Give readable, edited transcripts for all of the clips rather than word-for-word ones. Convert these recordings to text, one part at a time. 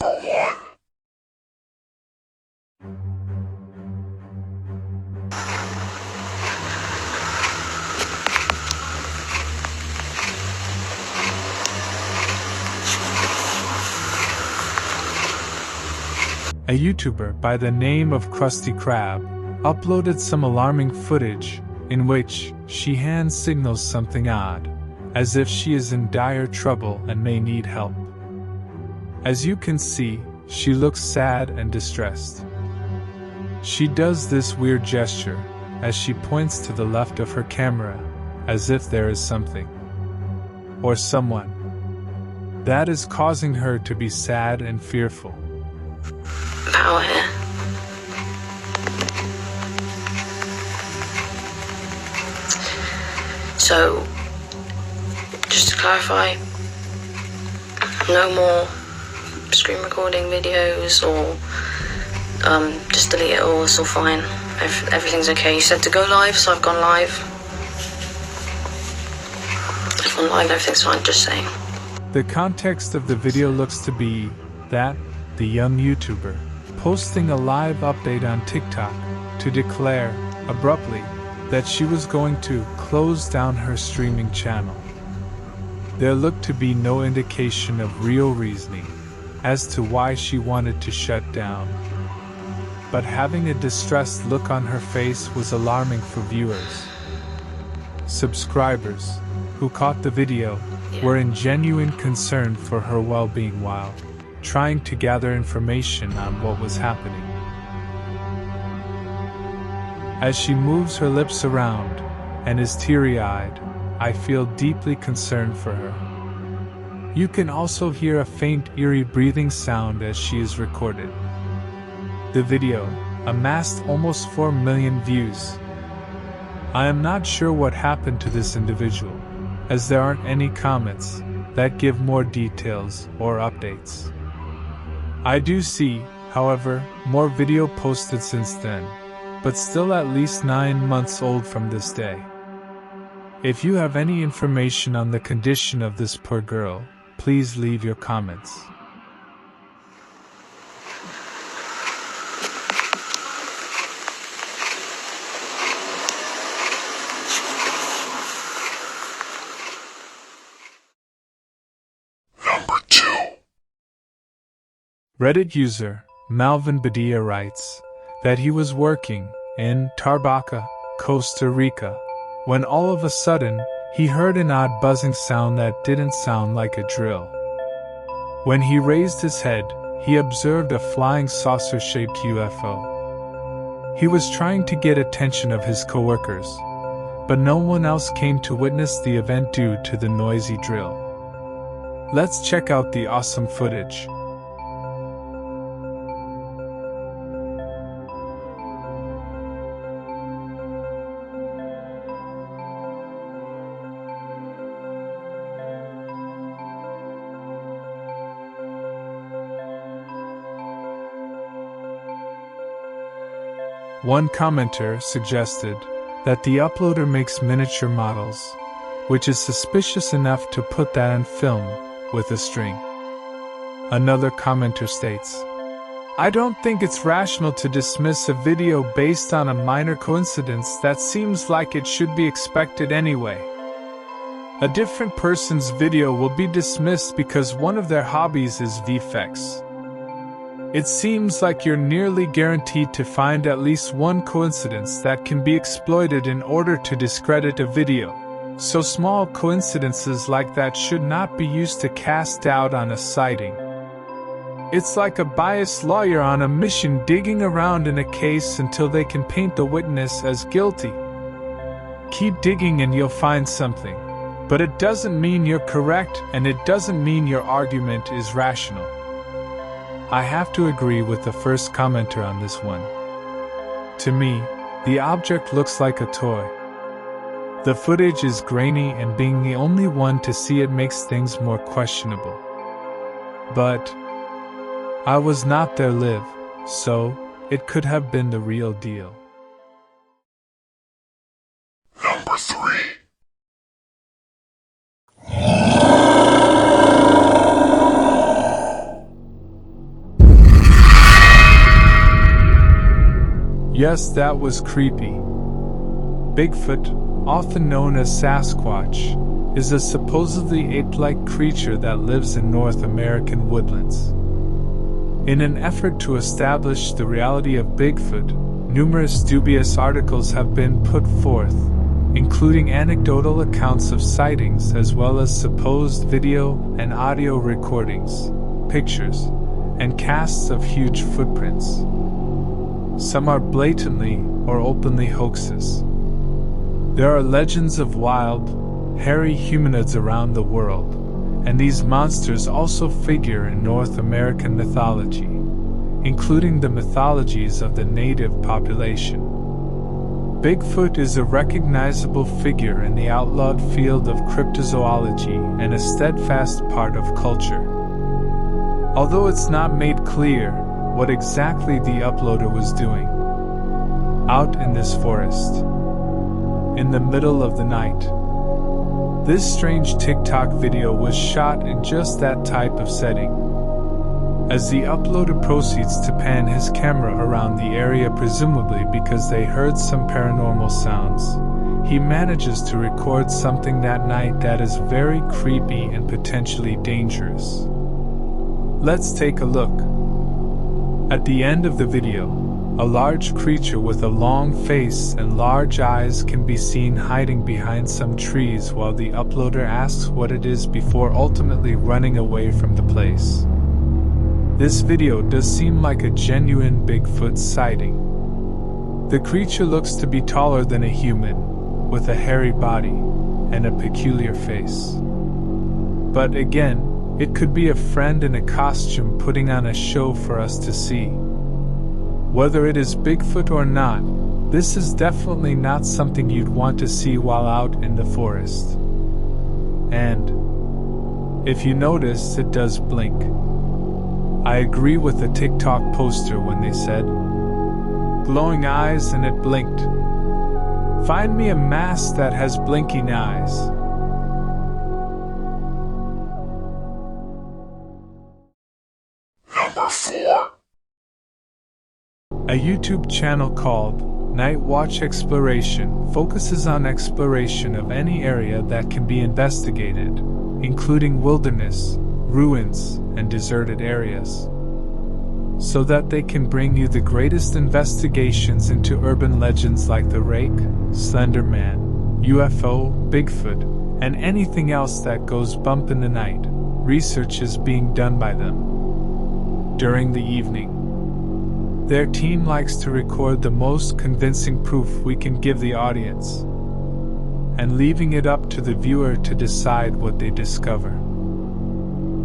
A YouTuber by the name of Krusty Krab uploaded some alarming footage in which she hand signals something odd, as if she is in dire trouble and may need help. As you can see, she looks sad and distressed. She does this weird gesture as she points to the left of her camera, as if there is something or someone that is causing her to be sad and fearful. Power here. So, just to clarify, no more screen recording videos or just delete it all, it's all fine. Everything's okay. You said to go live, so I've gone live. I've gone live, everything's fine, just saying. The context of the video looks to be that the young YouTuber posting a live update on TikTok to declare, abruptly, that she was going to close down her streaming channel. There looked to be no indication of real reasoning as to why she wanted to shut down. But having a distressed look on her face was alarming for viewers. Subscribers who caught the video were in genuine concern for her well-being while trying to gather information on what was happening. As she moves her lips around and is teary-eyed, I feel deeply concerned for her. You can also hear a faint, eerie breathing sound as she is recorded. The video amassed almost 4 million views. I am not sure what happened to this individual, as there aren't any comments that give more details or updates. I do see, however, more video posted since then, but still at least 9 months old from this day. If you have any information on the condition of this poor girl, please leave your comments. Number 2. Reddit user Malvin Badia writes that he was working in Tarbaca, Costa Rica, when all of a sudden he heard an odd buzzing sound that didn't sound like a drill. When he raised his head, he observed a flying saucer-shaped UFO. He was trying to get attention of his coworkers, but no one else came to witness the event due to the noisy drill. Let's check out the awesome footage. One commenter suggested that the uploader makes miniature models, which is suspicious enough to put that on film with a string. Another commenter states, "I don't think it's rational to dismiss a video based on a minor coincidence that seems like it should be expected anyway. A different person's video will be dismissed because one of their hobbies is VFX. It seems like you're nearly guaranteed to find at least one coincidence that can be exploited in order to discredit a video, so small coincidences like that should not be used to cast doubt on a sighting. It's like a biased lawyer on a mission digging around in a case until they can paint the witness as guilty. Keep digging and you'll find something, but it doesn't mean you're correct and it doesn't mean your argument is rational." I have to agree with the first commenter on this one. To me, the object looks like a toy. The footage is grainy and being the only one to see it makes things more questionable. But I was not there live, so it could have been the real deal. Number 3. Yes, that was creepy. Bigfoot, often known as Sasquatch, is a supposedly ape-like creature that lives in North American woodlands. In an effort to establish the reality of Bigfoot, numerous dubious articles have been put forth, including anecdotal accounts of sightings as well as supposed video and audio recordings, pictures, and casts of huge footprints. Some are blatantly or openly hoaxes. There are legends of wild, hairy humanoids around the world, and these monsters also figure in North American mythology, including the mythologies of the native population. Bigfoot is a recognizable figure in the outlawed field of cryptozoology and a steadfast part of culture. Although it's not made clear what exactly the uploader was doing out in this forest in the middle of the night. This strange TikTok video was shot in just that type of setting. As the uploader proceeds to pan his camera around the area, presumably because they heard some paranormal sounds, he manages to record something that night that is very creepy and potentially dangerous. Let's take a look. At the end of the video, a large creature with a long face and large eyes can be seen hiding behind some trees while the uploader asks what it is before ultimately running away from the place. This video does seem like a genuine Bigfoot sighting. The creature looks to be taller than a human, with a hairy body and a peculiar face. But again, it could be a friend in a costume putting on a show for us to see. Whether it is Bigfoot or not, this is definitely not something you'd want to see while out in the forest. And if you notice, it does blink. I agree with the TikTok poster when they said, glowing eyes and it blinked. Find me a mask that has blinking eyes. Number 4. A YouTube channel called Night Watch Exploration focuses on exploration of any area that can be investigated, including wilderness, ruins, and deserted areas, so that they can bring you the greatest investigations into urban legends like the Rake, Slender Man, UFO, Bigfoot, and anything else that goes bump in the night. Research is being done by them during the evening. Their team likes to record the most convincing proof we can give the audience, and leaving it up to the viewer to decide what they discover.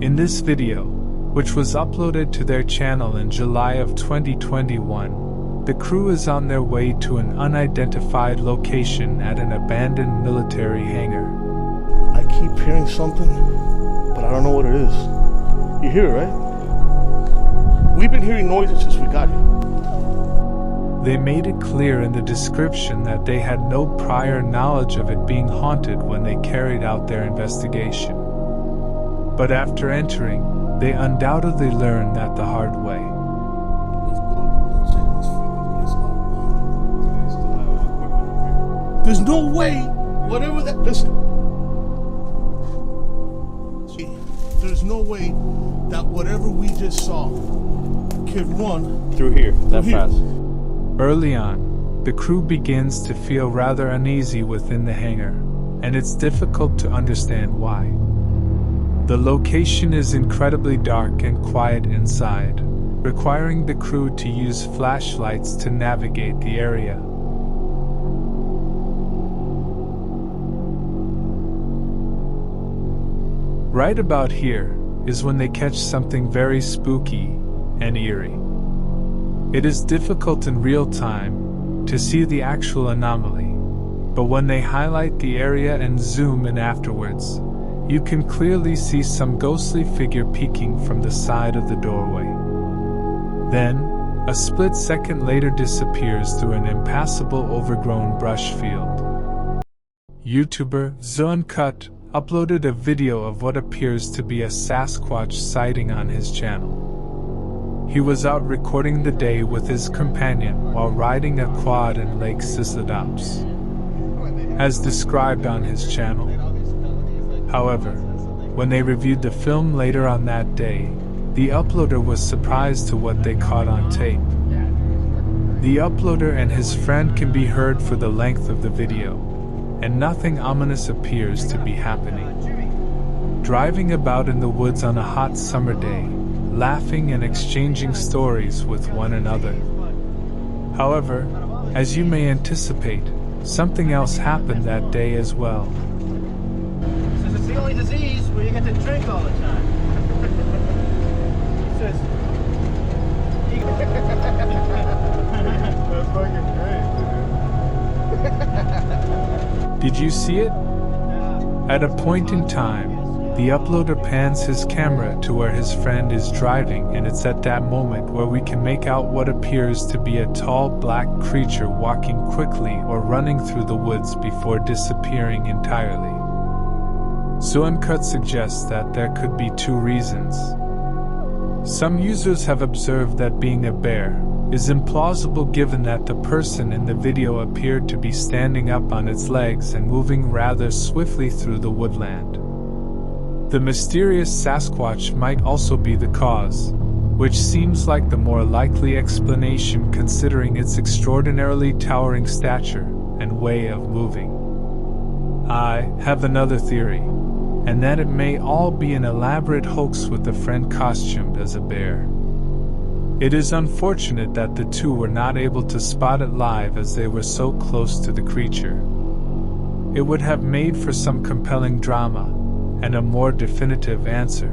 In this video, which was uploaded to their channel in July of 2021, the crew is on their way to an unidentified location at an abandoned military hangar. I keep hearing something, but I don't know what it is. You hear it, right? We've been hearing noises since we got here. They made it clear in the description that they had no prior knowledge of it being haunted when they carried out their investigation. But after entering, they undoubtedly learned that the hard way. There's no way, whatever that, listen. There's no way that whatever we just saw could run through here that fast. Early on, the crew begins to feel rather uneasy within the hangar, and it's difficult to understand why. The location is incredibly dark and quiet inside, requiring the crew to use flashlights to navigate the area. Right about here is when they catch something very spooky and eerie. It is difficult in real time to see the actual anomaly, but when they highlight the area and zoom in afterwards, you can clearly see some ghostly figure peeking from the side of the doorway. Then, a split second later disappears through an impassable overgrown brush field. YouTuber Zuncut uploaded a video of what appears to be a Sasquatch sighting on his channel. He was out recording the day with his companion while riding a quad in Lake Sisladaps, as described on his channel. However, when they reviewed the film later on that day, the uploader was surprised to what they caught on tape. The uploader and his friend can be heard for the length of the video, and nothing ominous appears to be happening. Driving about in the woods on a hot summer day, laughing and exchanging stories with one another. However, as you may anticipate, something else happened that day as well. Says it's the only disease where you get to drink all the time. He says, that's fucking great, dude. Did you see it? At a point in time, the uploader pans his camera to where his friend is driving, and it's at that moment where we can make out what appears to be a tall black creature walking quickly or running through the woods before disappearing entirely. So Uncut suggests that there could be two reasons. Some users have observed that being a bear is implausible given that the person in the video appeared to be standing up on its legs and moving rather swiftly through the woodland. The mysterious Sasquatch might also be the cause, which seems like the more likely explanation considering its extraordinarily towering stature and way of moving. I have another theory, and that it may all be an elaborate hoax with a friend costumed as a bear. It is unfortunate that the two were not able to spot it live as they were so close to the creature. It would have made for some compelling drama and a more definitive answer.